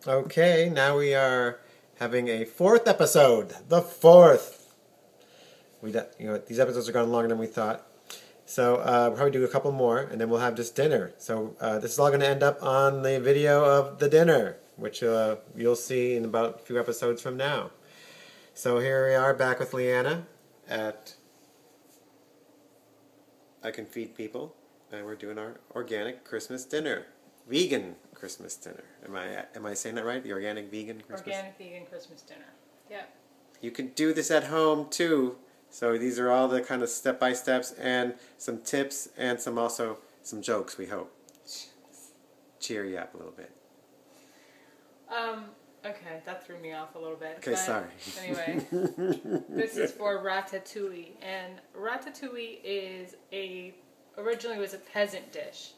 Okay, now we are having a fourth episode. The fourth. These episodes are going longer than we thought. So we'll probably do a couple more, and then we'll have just dinner. So this is all going to end up on the video of the dinner, which you'll see in about a few episodes from now. So here we are back with Leanna at I Can Feed People, and we're doing our organic Christmas dinner. Vegan Christmas dinner. Am I saying that right? The organic vegan Christmas? Organic vegan Christmas dinner. Yeah. You can do this at home too. So these are all the kind of step-by-steps and some tips and also some jokes, we hope. Cheer you up a little bit. Okay, that threw me off a little bit. Okay, sorry. Anyway, this is for Ratatouille, and Ratatouille originally was a peasant dish.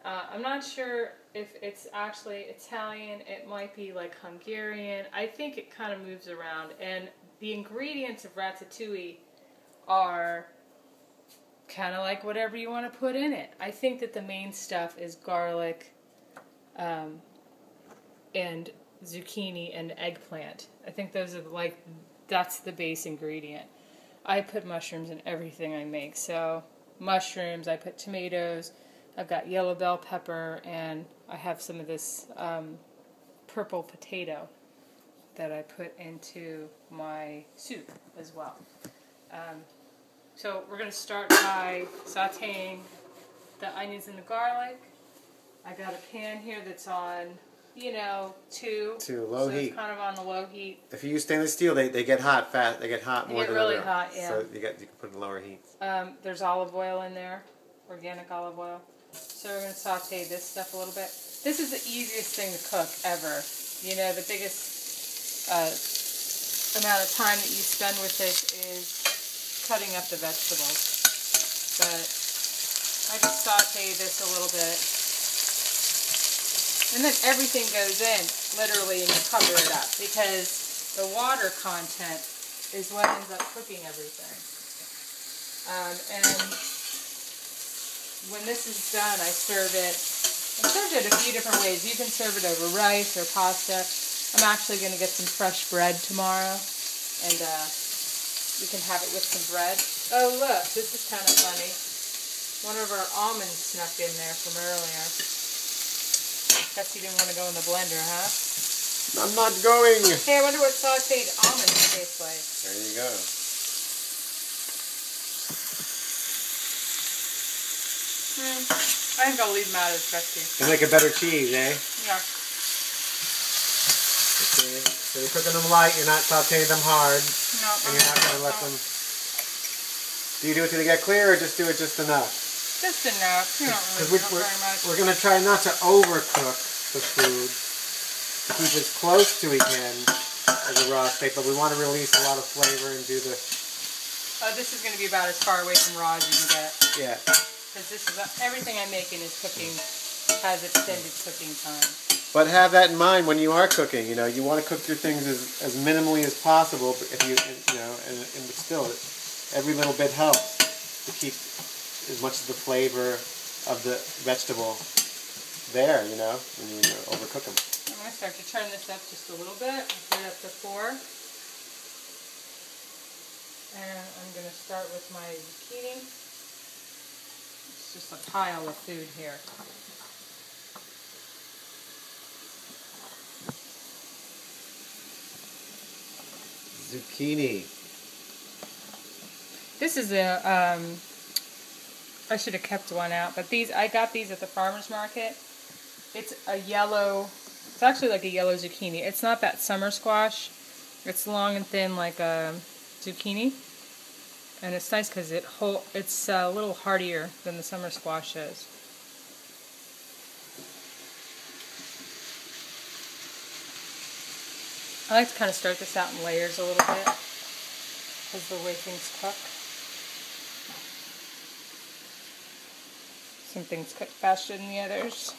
I'm not sure if it's actually Italian. It might be like Hungarian. I think it kind of moves around. And the ingredients of Ratatouille are kind of like whatever you want to put in it. I think that the main stuff is garlic and zucchini and eggplant. I think those are that's the base ingredient. I put mushrooms in everything I make. So mushrooms, I put tomatoes, I've got yellow bell pepper, and I have some of this purple potato that I put into my soup as well. So we're going to start by sauteing the onions and the garlic. I got a pan here that's on, 2. To low heat. It's kind of on the low heat. If you use stainless steel, they get hot fast. They get hot more than really hot, yeah. So you can put it in lower heat. There's olive oil in there, organic olive oil. So we're going to saute this stuff a little bit. This is the easiest thing to cook ever. The biggest amount of time that you spend with this is cutting up the vegetables. But I just saute this a little bit. And then everything goes in, literally, and you cover it up. Because the water content is what ends up cooking everything. And when this is done, I serve it. I served it a few different ways. You can serve it over rice or pasta. I'm actually going to get some fresh bread tomorrow, and you can have it with some bread. Oh, look, this is kind of funny. One of our almonds snuck in there from earlier. Guess you didn't want to go in the blender, huh? I'm not going. Hey, I wonder what sauteed almonds taste like. There you go. I think I'll leave them out as veggie. They make a better cheese, eh? Yeah. Okay. So you're cooking them light, you're not sauteing them hard. No. And you're not going to let them... Do you do it till they get clear, or just do it just enough? Just enough. You don't really do very much. We're going to try not to overcook the food, to keep as close to we can as a raw steak, but we want to release a lot of flavor and do the... This is going to be about as far away from raw as you can get. Yeah. Because this is everything I'm making is cooking, has extended cooking time. But have that in mind when you are cooking. You want to cook your things as minimally as possible. But if and still, every little bit helps to keep as much of the flavor of the vegetable there. When you overcook them. I'm going to start to turn this up just a little bit. I'll put it up to 4. And I'm going to start with my zucchini. It's just a pile of food here. Zucchini. This is I should have kept one out, but I got these at the farmer's market. It's it's actually like a yellow zucchini. It's not that summer squash. It's long and thin like a zucchini. And it's nice because it's a little hardier than the summer squash is. I like to kind of start this out in layers a little bit because the way things cook. Some things cook faster than the others.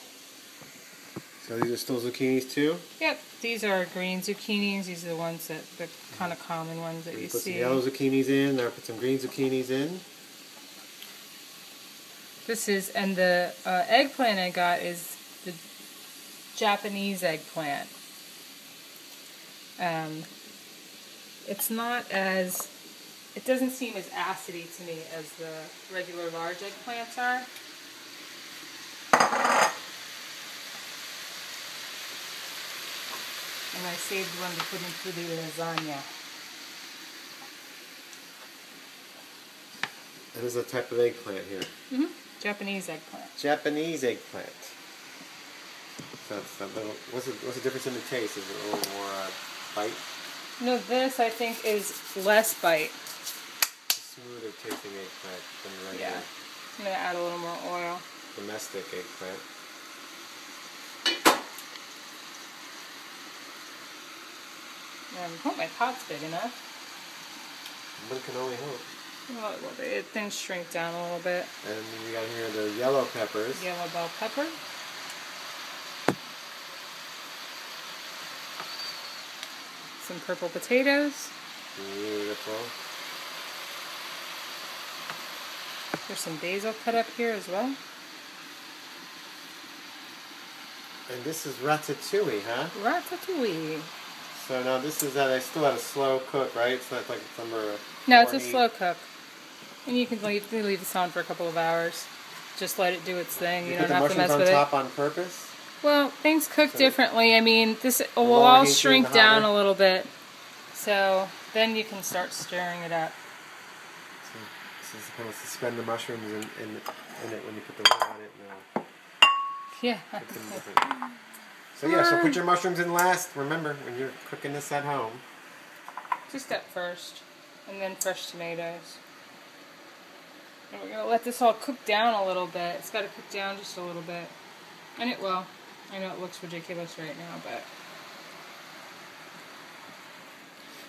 So these are still zucchinis too? Yep, these are green zucchinis. These are the ones the kind of common ones that you see. Put some yellow zucchinis in, or put some green zucchinis in. This is, and the eggplant I got is Japanese eggplant. It's not as, it doesn't seem as acidy to me as the regular large eggplants are. And I saved one to put into the lasagna. And this is a type of eggplant here. Mm-hmm. Japanese eggplant. Japanese eggplant. So it's a little, what's the difference in the taste? Is it a little more bite? No, this I think is less bite. Smoother tasting eggplant than the regular. Yeah. I'm going to add a little more oil. Domestic eggplant. I hope my pot's big enough. One can only hope. Well, things shrink down a little bit. And we got here the yellow peppers. Yellow bell pepper. Some purple potatoes. Beautiful. There's some basil cut up here as well. And this is ratatouille, huh? Ratatouille. So now this is that I still had a slow cook, right? It's not like some are. No, it's a slow cook. And you can leave this on for a couple of hours. Just let it do its thing. You don't have to mess with it. Put the mushrooms on top on purpose? Well, things cook differently. I mean, this will all shrink down a little bit. So then you can start stirring it up. So this is supposed to suspend the mushrooms in it when you put the lid on it. No. Yeah. So yeah, so put your mushrooms in last. Remember, when you're cooking this at home. Just at first. And then fresh tomatoes. And we're going to let this all cook down a little bit. It's got to cook down just a little bit. And it will. I know it looks ridiculous right now, but...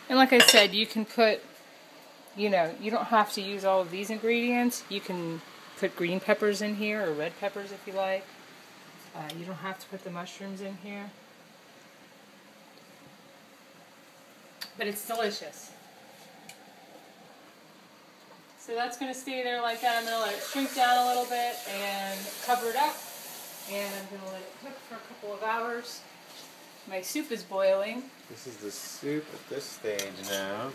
And like I said, you can put, you know, you don't have to use all of these ingredients. You can put green peppers in here, or red peppers if you like. You don't have to put the mushrooms in here. But it's delicious. So that's going to stay there like that. I'm going to let it shrink down a little bit and cover it up. And I'm going to let it cook for a couple of hours. My soup is boiling. This is the soup at this stage now.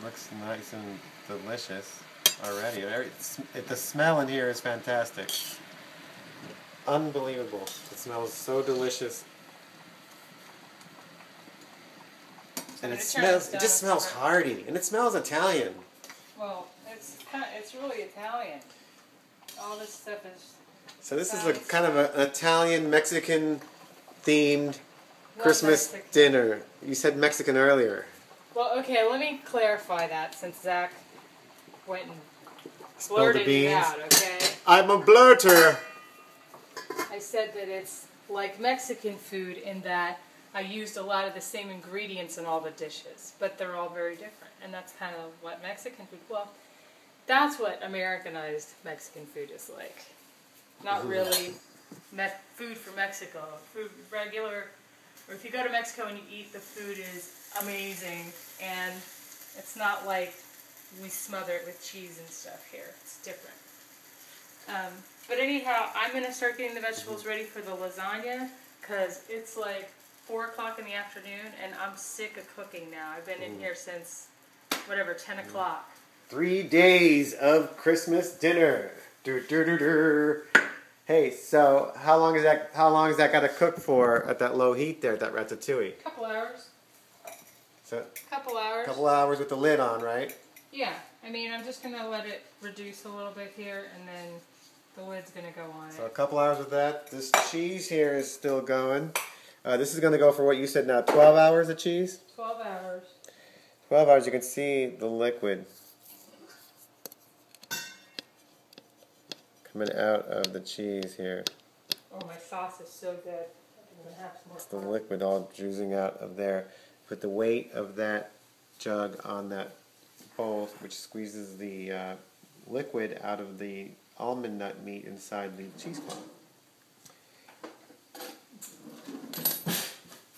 Looks nice and delicious already. The smell in here is fantastic. Unbelievable. It smells so delicious. And it just smells hearty. And it smells Italian. Well, it's really Italian. All this stuff is... So this is a kind of an Italian, Mexican themed Christmas dinner. You said Mexican earlier. Well, okay, let me clarify that since Zach went and blurted it out, okay? I'm a blurter! I said that it's like Mexican food in that I used a lot of the same ingredients in all the dishes, but they're all very different. And that's kind of what Mexican food, well, that's what Americanized Mexican food is like. Not really food from Mexico. Food regular, or if you go to Mexico and you eat, the food is amazing, and it's not like we smother it with cheese and stuff here. It's different. But anyhow, I'm going to start getting the vegetables ready for the lasagna, because it's like 4 o'clock in the afternoon, and I'm sick of cooking now. I've been in here since, whatever, 10 o'clock. 3 days of Christmas dinner. Hey, so how long is that got to cook for at that low heat there, at that ratatouille? A couple hours. So couple hours. Couple hours with the lid on, right? Yeah. I mean, I'm just going to let it reduce a little bit here, and then the lid's going to go on it. So a couple hours with that. This cheese here is still going. This is going to go for what you said now, 12 hours of cheese? 12 hours. 12 hours, you can see the liquid coming out of the cheese here. Oh, my sauce is so good. I'm going to have some more. It's the liquid all oozing out of there. Put the weight of that jug on that bowl, which squeezes the liquid out of the almond nut meat inside the cheesecloth.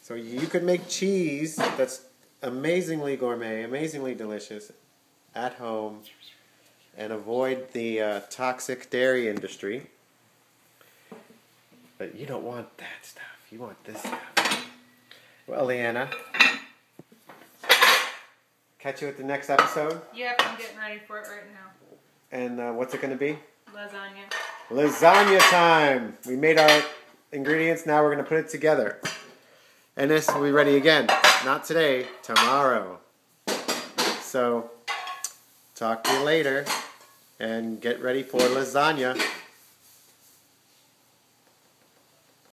So you could make cheese that's amazingly gourmet, amazingly delicious at home, and avoid the toxic dairy industry. But you don't want that stuff. You want this stuff. Well, Leanna, catch you at the next episode. Yep, I'm getting ready for it right now. And what's it going to be? Lasagna. Lasagna time! We made our ingredients, now we're going to put it together. And this will be ready again. Not today, tomorrow. So, talk to you later. And get ready for lasagna.